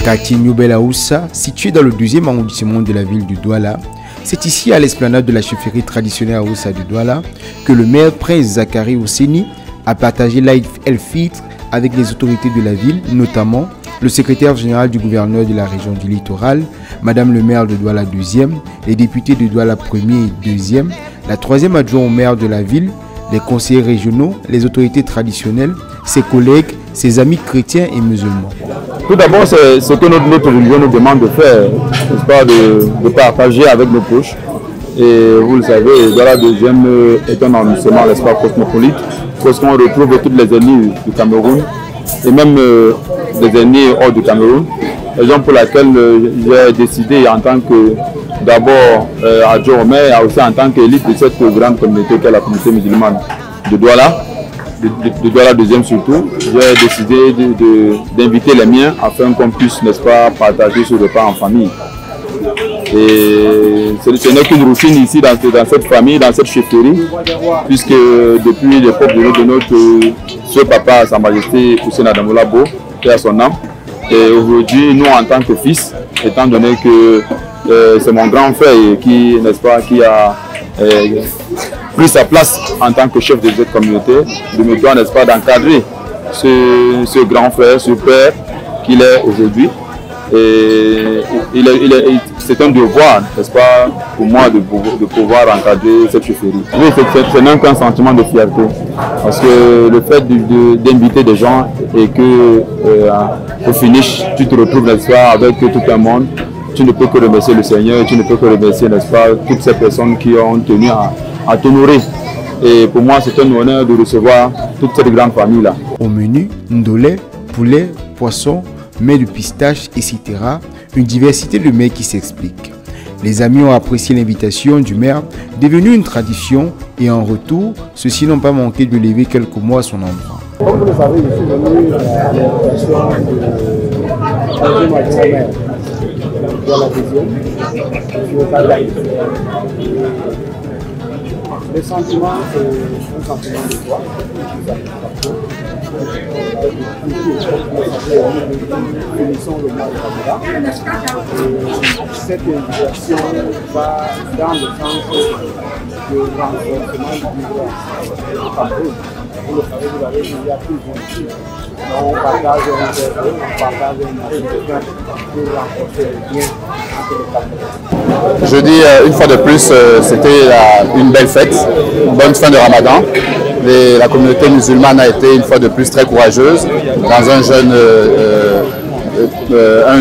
Quartier Noubela Oussa, situé dans le 2e arrondissement de la ville de Douala, c'est ici à l'esplanade de la chefferie traditionnelle à Oussa de Douala que le maire Prince Zakari Ousseni a partagé l'Aïd el-Fitr avec les autorités de la ville, notamment le secrétaire général du gouverneur de la région du littoral, Madame le maire de Douala 2e, les députés de Douala 1er et 2e, la 3e adjointe au maire de la ville, les conseillers régionaux, les autorités traditionnelles, ses collègues, ses amis chrétiens et musulmans. Tout d'abord, c'est ce que notre religion nous demande de faire, n'est-ce pas, de partager avec nos proches. Et vous le savez, Douala 2e est un arrondissement, n'est-ce pas, cosmopolite, parce qu'on retrouve toutes les ethnies du Cameroun et même des ethnies hors du Cameroun. Raison pour laquelle j'ai décidé en tant que, d'abord, adjoint, mais aussi en tant qu'élite de cette grande communauté qu'est la communauté musulmane de Douala, de Douala 2e surtout, j'ai décidé d'inviter les miens afin qu'on puisse, n'est-ce pas, partager ce repas en famille. Et ce n'est qu'une routine ici dans cette famille, dans cette chefferie, puisque depuis l'époque de notre ce papa, Sa Majesté Hussein Adamoula Bo, qui a son âme, et aujourd'hui, nous en tant que fils, étant donné que c'est mon grand frère qui, n'est-ce pas, qui a pris sa place en tant que chef de cette communauté, je me dois, n'est-ce pas, d'encadrer ce grand frère, ce père qu'il est aujourd'hui. Et c'est un devoir, n'est-ce pas, pour moi de pouvoir encadrer cette chefferie. Oui, ce n'est qu'un sentiment de fierté. Parce que le fait d'inviter des gens et que au finish, tu te retrouves, n'est-ce pas, avec tout un monde, tu ne peux que remercier le Seigneur, tu ne peux que remercier, n'est-ce pas, toutes ces personnes qui ont tenu à t'honorer. Et pour moi, c'est un honneur de recevoir toute cette grande famille-là. Au menu, ndolé, poulet, poisson, mets de pistache, etc. Une diversité de mets qui s'explique. Les amis ont apprécié l'invitation du maire, devenue une tradition, et en retour, ceux-ci n'ont pas manqué de lever quelques mots à son endroit. Comme vous le savez, je suis venu à l'invitation de la maire de la vision. Je veux pas d'ailleurs. Le sentiment, c'est un sentiment de joie. Finissons le mois de Ramadan. Cette invitation va dans le sens de renforcement du vivre au Cameroun. Vous le savez, vous avez dit, il y a plus de on partage un verre, on partage un verre pour renforcer le lien entre le Cameroun. Je dis une fois de plus, c'était une belle fête, une bonne fin de Ramadan. La communauté musulmane a été une fois de plus très courageuse dans un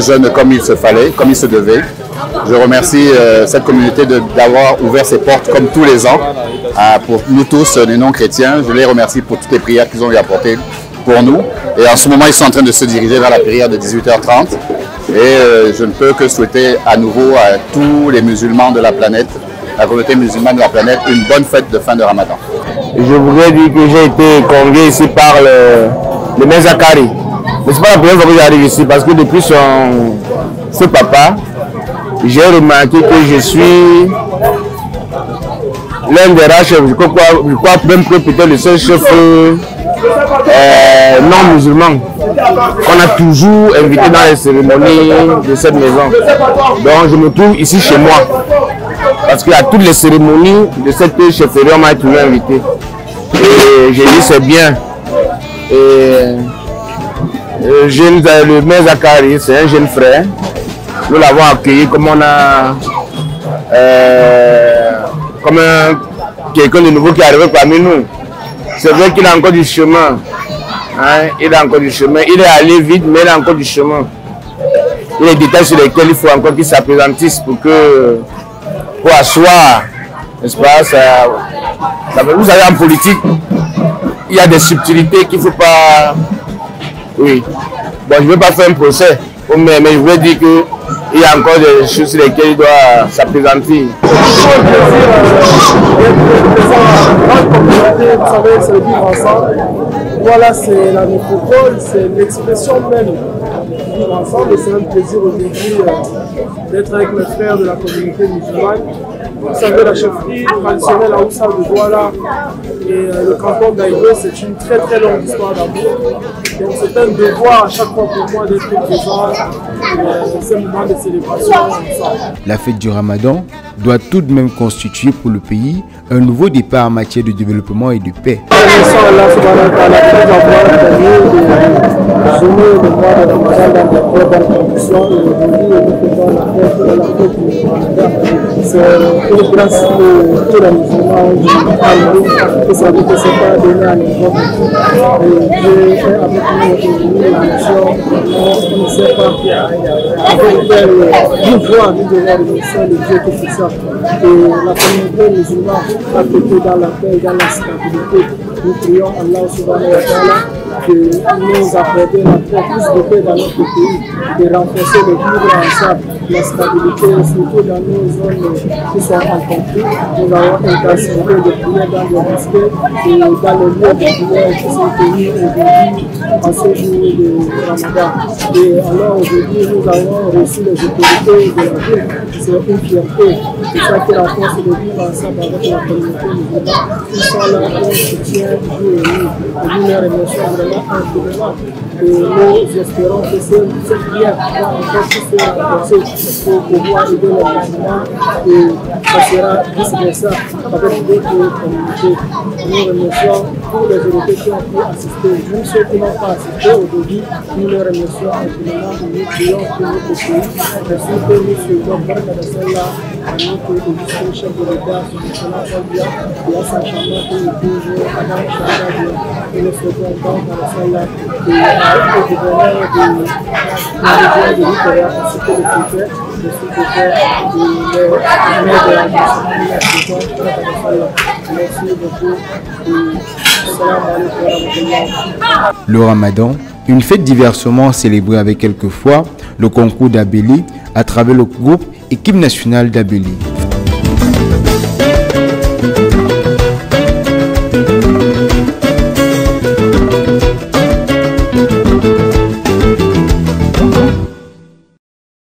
jeûne comme il se fallait, comme il se devait. Je remercie cette communauté d'avoir ouvert ses portes comme tous les ans pour nous tous, les non-chrétiens. Je les remercie pour toutes les prières qu'ils ont eu apportées pour nous. Et en ce moment, ils sont en train de se diriger vers la prière de 18h30. Et je ne peux que souhaiter à nouveau à tous les musulmans de la planète, la communauté musulmane de la planète, une bonne fête de fin de Ramadan. Je voudrais dire que j'ai été convié ici par le maire Zakari. Mais ce n'est pas la première fois que j'arrive ici parce que depuis ce papa, j'ai remarqué que je suis l'un des rares chefs, je crois même que peut-être le seul chef non musulman qu'on a toujours invité dans les cérémonies de cette maison. Donc je me trouve ici chez moi. Parce qu'à toutes les cérémonies de cette chefferie, on m'a toujours invité. Et j'ai dit c'est bien. Et le maire Zakari, c'est un jeune frère. Nous l'avons accueilli comme on a comme quelqu'un de nouveau qui est arrivé parmi nous. C'est vrai qu'il a encore du chemin. Hein? Il a encore du chemin. Il est allé vite, mais il a encore du chemin. Il y a des détails sur lesquels il faut encore qu'il s'appesantisse pour asseoir, n'est-ce pas, vous savez, en politique, il y a des subtilités qu'il ne faut pas... Oui. Bon, je ne veux pas faire un procès, mais je voulais dire qu'il y a encore des choses sur lesquelles il doit s'appesantir. Vous savez, c'est le vivre ensemble. Voilà, c'est la métropole, c'est l'expression même du vivre ensemble. Et c'est un plaisir aujourd'hui d'être avec mes frères de la communauté musulmane Vous savez, la chefferie traditionnelle à Oussa de Douala et le canton d'Aïdo, c'est une très très longue histoire d'amour. Donc c'est un devoir à chaque fois pour moi d'être présent dans ces moments de célébration ensemble. La fête du Ramadan doit tout de même constituer pour le pays un nouveau départ en matière de développement et de paix. C'est une grâce que tous les musulmans ont que ça veut que ce n'est pas donné à n'importe qui. Et Dieu est avec nous la nation, on ne sait pas. Nous voyons du devoir de mission de Dieu qui fait ça. Et la communauté musulmane a été dans la paix et dans la stabilité. Nous prions Allah subhanahu wa ta'ala de nous accorder la paix, plus de paix dans notre pays, de renforcer le vivre ensemble, la stabilité, surtout dans nos zones qui sont en conflit. Nous avons intensifié de prier dans les mosquées et dans les lieux de prière qui sont tenus aujourd'hui en ce jour de Ramadan. Et alors aujourd'hui, nous avons reçu les autorités de la ville. C'est une fierté. C'est ça qui renforce le vivre ensemble avec la communauté musulmane. Ils sont là pour soutien jour et nuit. Et nous les remercions vraiment infiniment. Et nous espérons que cette prière va encore plus se renforcer pour pouvoir aider les musulmans et ça sera vice-versa avec d'autres communautés. Nous remercions tous les autorités qui ont pu assister. Même ceux qui n'ont pas assisté aujourd'hui, nous les remercions infiniment et nous prions pour notre pays. Merci que nous suivons Barka de Sallah à notre illustre chef de l'État, son excellence Albia, et à sa chambre qui est toujours Adam Chahradia. Et nous souhaitons donc à la Sallah et au gouverneur de la région de l'Italie ainsi que le préfet, le sous-préfet et les maires de la nation. Merci beaucoup. Le Ramadan, une fête diversement célébrée avec quelquefois le concours d'Abélie à travers le groupe Équipe nationale d'Abélie.